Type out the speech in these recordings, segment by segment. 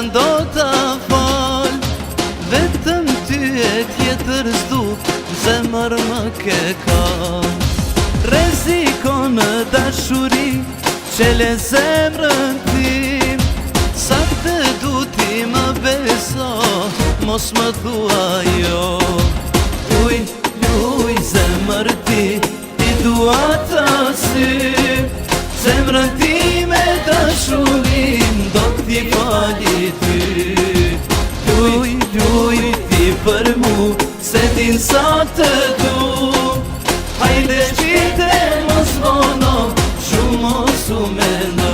ndo t'a fal, vetëm ty e tjetër s'du, zemër më ke kal. Reziko në dashuri, qele zemrën tim, sa të du ti më beso, mos më thua jo. Luj, luj zemër ti, ti dua të sy, zemrën ti me dashurin, do t'i fali ty. Luj, luj ti për mu, se din sa të du, hajde qite mos vono, shumë mos u mendo.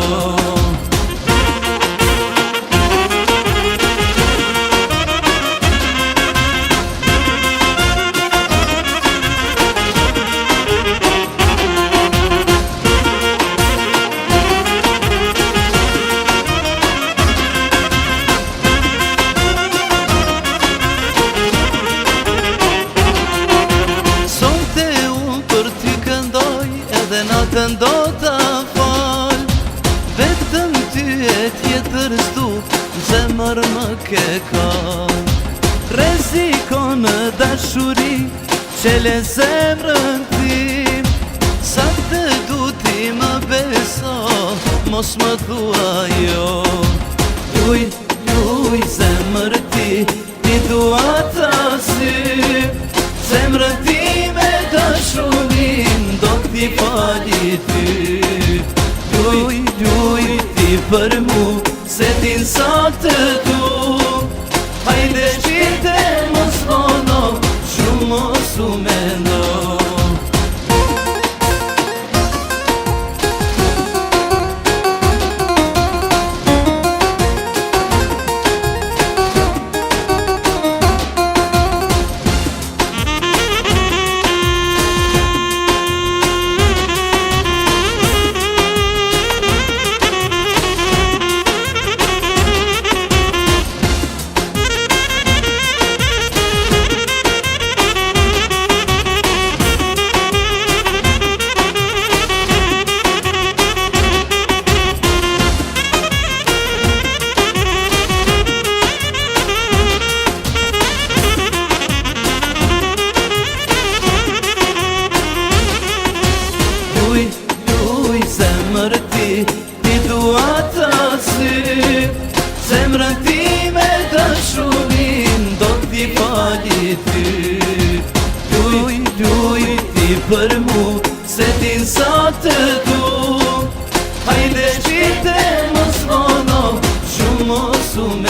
Të ndo t'a fal, vetëm ty e tjetër s'du, zemër më ke kal. Reziko në dashuri, qele zemrën tim, sa të du ti më beso, mos më thua jo. Luj, luj zemër ti, ti dua t'a sy, zemrën ti me dashurin, do t'i fali ty. Luj, luj ti për mu, se din sa të du, hajde qite mos vono, shumë mos u mendo. Luj, luj zemër ti, ti dua t'a sy, zemrën ti me dashurin, do t'i fali ty. Luj, luj ti për mu, se din sa të du, hajde qite mos vono, shumë mos u mendo.